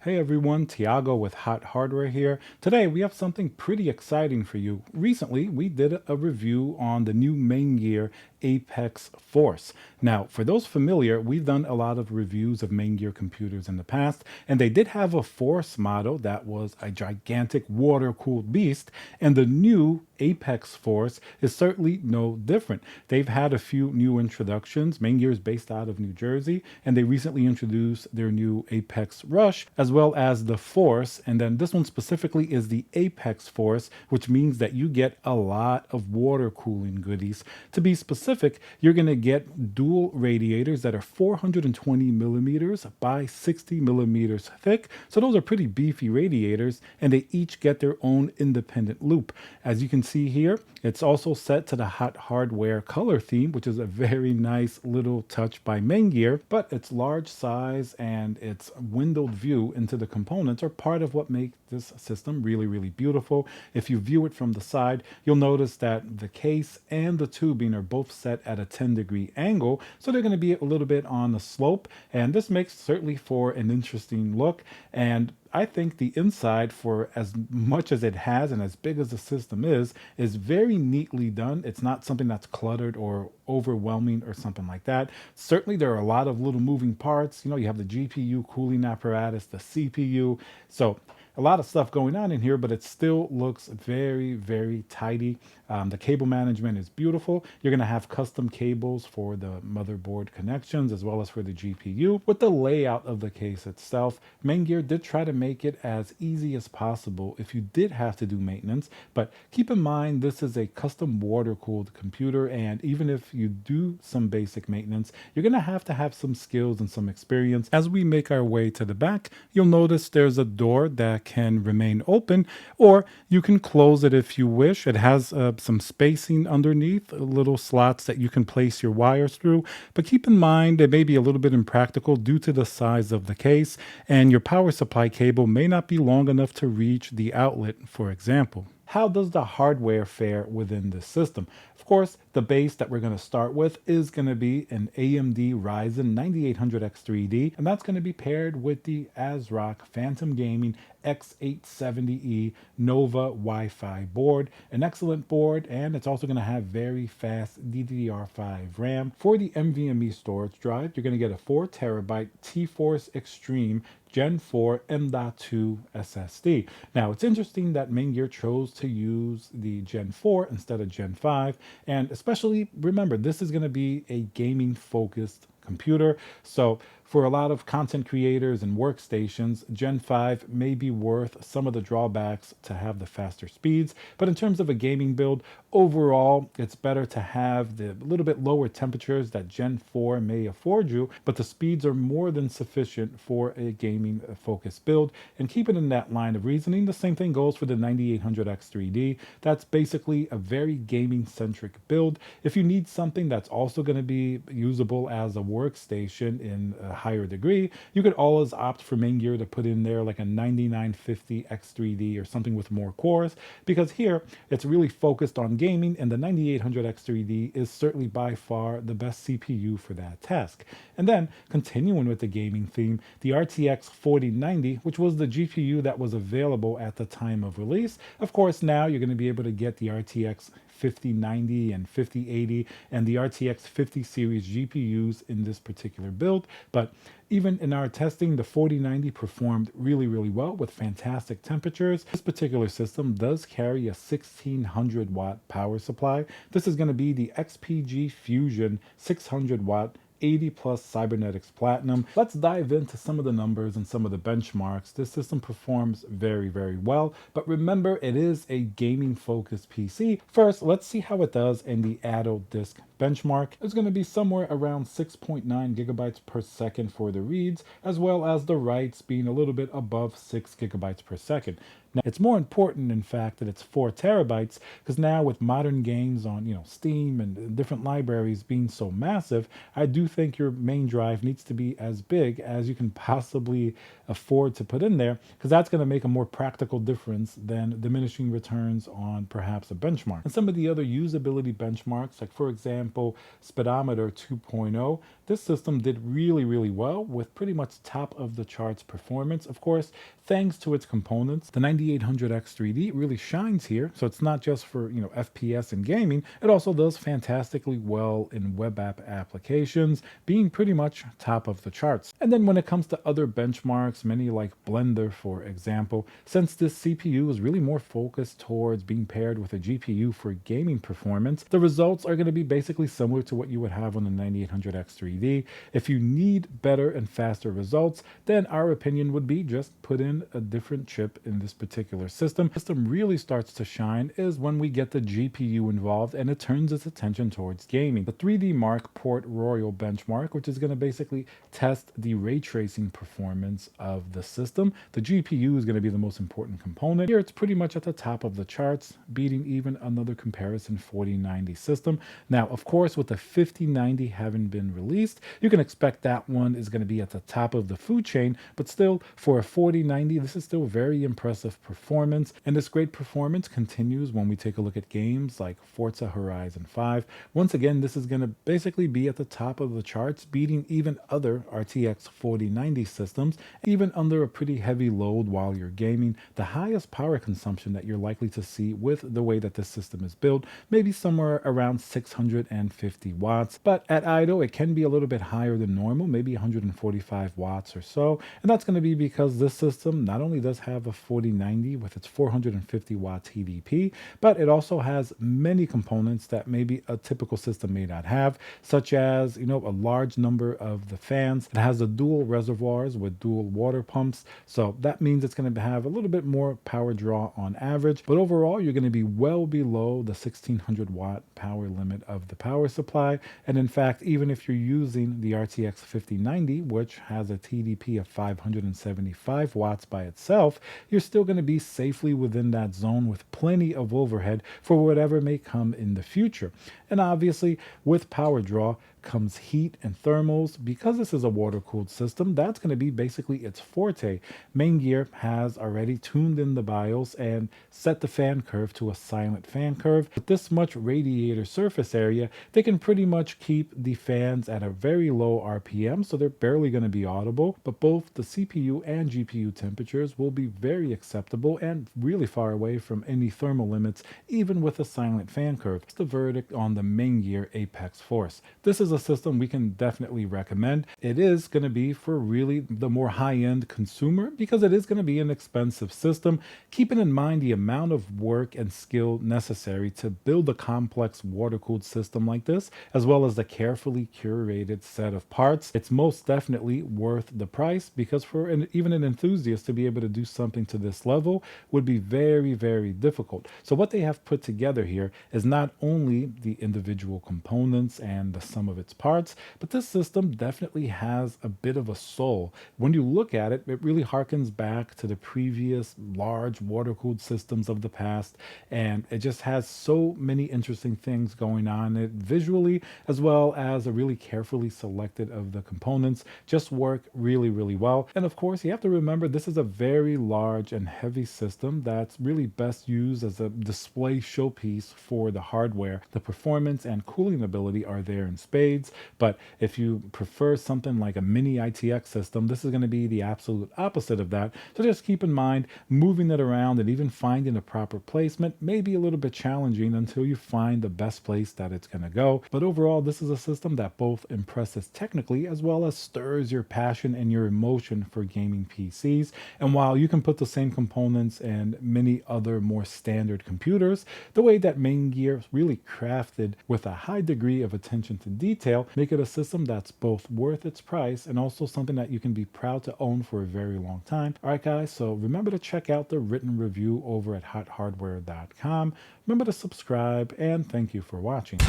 Hey everyone, Tiago with Hot Hardware here. Today we have something pretty exciting for you. Recently we did a review on the new Maingear Apex Force. Now, for those familiar, we've done a lot of reviews of Maingear computers in the past, and they did have a Force model that was a gigantic water-cooled beast, and the new Apex Force is certainly no different. They've had a few new introductions. Maingear is based out of New Jersey, and they recently introduced their new Apex Rush, as well as the Force, and then this one specifically is the Apex Force, which means that you get a lot of water cooling goodies. To be specific, you're going to get dual radiators that are 420 millimeters by 60 millimeters thick, so those are pretty beefy radiators, and they each get their own independent loop. As you can see here, it's also set to the Hot Hardware color theme, which is a very nice little touch by Maingear, but its large size and its windowed view into the components are part of what make this system really beautiful. If you view it from the side, you'll notice that the case and the tubing are both set at a 10-degree angle, so they're going to be a little bit on the slope, and this makes certainly for an interesting look. And I think the inside, for as much as it has and as big as the system is very neatly done. It's not something that's cluttered or overwhelming or something like that. Certainly there are a lot of little moving parts. You know, you have the GPU cooling apparatus, the CPU. So a lot of stuff going on in here, but it still looks very tidy. The cable management is beautiful. You're going to have custom cables for the motherboard connections as well as for the GPU. With the layout of the case itself, Maingear did try to make it as easy as possible if you did have to do maintenance, but keep in mind this is a custom water-cooled computer, and even if you do some basic maintenance, you're going to have some skills and some experience. As we make our way to the back, you'll notice there's a door that can remain open, or you can close it if you wish. It has some spacing underneath, little slots that you can place your wires through, but keep in mind it may be a little bit impractical due to the size of the case, and your power supply cable may not be long enough to reach the outlet, for example. How does the hardware fare within this system? Of course, the base that we're going to start with is going to be an AMD Ryzen 9800X3D, and that's going to be paired with the ASRock Phantom Gaming X870E Nova Wi-Fi board. An excellent board, and it's also going to have very fast DDR5 RAM. For the NVMe storage drive, you're going to get a 4 terabyte T-Force Extreme Gen 4 M.2 SSD. Now, it's interesting that Maingear chose to use the Gen 4 instead of Gen 5, and especially remember, this is going to be a gaming focused computer. So for a lot of content creators and workstations, Gen 5 may be worth some of the drawbacks to have the faster speeds. But in terms of a gaming build, overall, it's better to have the little bit lower temperatures that Gen 4 may afford you, but the speeds are more than sufficient for a gaming focused build. And keep it in that line of reasoning. The same thing goes for the 9800X3D. That's basically a very gaming centric build. If you need something that's also going to be usable as a workstation in a higher degree, you could always opt for Maingear to put in there like a 9950 X3D or something with more cores, because here it's really focused on gaming, and the 9800 X3D is certainly by far the best CPU for that task. And then continuing with the gaming theme, the RTX 4090, which was the GPU that was available at the time of release. Of course, now you're going to be able to get the RTX 5090 and 5080 and the RTX 50 series GPUs in this particular build. But even in our testing, the 4090 performed really well with fantastic temperatures. This particular system does carry a 1600 watt power supply. This is going to be the XPG Fusion 600 watt 80 plus cybernetics platinum. Let's dive into some of the numbers and some of the benchmarks. This system performs very well, but remember, it is a gaming focused PC. First, let's see how it does in the Addo disk benchmark. It's going to be somewhere around 6.9 gigabytes per second for the reads, as well as the writes being a little bit above 6 gigabytes per second. Now, it's more important, in fact, that it's 4 terabytes, because now with modern games on, Steam and different libraries being so massive, I do think your main drive needs to be as big as you can possibly afford to put in there, because that's going to make a more practical difference than diminishing returns on perhaps a benchmark. And some of the other usability benchmarks, like for example, example, speedometer 2.0, this system did really well with pretty much top of the charts performance. Of course, thanks to its components, the 9800X3D really shines here. So it's not just for, FPS and gaming, it also does fantastically well in web app applications, being pretty much top of the charts. And then when it comes to other benchmarks, many like Blender, for example, since this CPU is really more focused towards being paired with a GPU for gaming performance, the results are going to be basically similar to what you would have on the 9800X3D. If you need better and faster results, then our opinion would be just put in a different chip in this particular system. The system really starts to shine is when we get the GPU involved and it turns its attention towards gaming. The 3D Mark Port Royal benchmark, which is going to basically test the ray tracing performance of the system. The GPU is going to be the most important component. Here it's pretty much at the top of the charts, beating even another comparison 4090 system. Now, of course, with the 5090 having been released, you can expect that one is going to be at the top of the food chain, but still for a 4090, this is still very impressive performance. And this great performance continues when we take a look at games like Forza Horizon 5. Once again, this is going to basically be at the top of the charts, beating even other RTX 4090 systems, even under a pretty heavy load while you're gaming. The highest power consumption that you're likely to see with the way that this system is built, maybe somewhere around 650 watts, but at idle, it can be a little bit higher than normal, maybe 145 watts or so. And that's going to be because this system not only does have a 4090 with its 450 watt TDP, but it also has many components that maybe a typical system may not have, such as, a large number of the fans. It has the dual reservoirs with dual water pumps. So that means it's going to have a little bit more power draw on average, but overall, you're going to be well below the 1600 watt power limit of the power supply. And in fact, even if you're using the RTX 5090, which has a TDP of 575 watts by itself, you're still going to be safely within that zone with plenty of overhead for whatever may come in the future. And obviously, with power draw comes heat and thermals. Because this is a water-cooled system, that's going to be basically its forte. Maingear has already tuned in the BIOS and set the fan curve to a silent fan curve. With this much radiator surface area, they can pretty much keep the fans at a very low RPM, so they're barely going to be audible, but both the CPU and GPU temperatures will be very acceptable and really far away from any thermal limits, even with a silent fan curve. It's the verdict on the Maingear Apex Force. This is a system we can definitely recommend. It is going to be for really the more high-end consumer because it is going to be an expensive system, keeping in mind the amount of work and skill necessary to build a complex water-cooled system like this, as well as the carefully curated set of parts. It's most definitely worth the price because for even an enthusiast to be able to do something to this level would be very difficult. So what they have put together here is not only the individual components and the sum of its parts, but this system definitely has a bit of a soul. When you look at it, it really harkens back to the previous large water-cooled systems of the past, and it just has so many interesting things going on it visually, as well as a really carefully selected of the components just work really well. And of course, you have to remember this is a very large and heavy system that's really best used as a display showpiece for the hardware. The performance and cooling ability are there in spades, but if you prefer something like a mini ITX system, this is going to be the absolute opposite of that. So just keep in mind, moving it around and even finding a proper placement may be a little bit challenging until you find the best place that it's going to go. But overall, this is a system that both impresses technically as well as stirs your passion and your emotion for gaming PCs. And while you can put the same components in many other more standard computers, the way that Maingear really crafted with a high degree of attention to detail make it a system that's both worth its price and also something that you can be proud to own for a very long time. All right, guys, so remember to check out the written review over at hothardware.com. Remember to subscribe, and thank you for watching.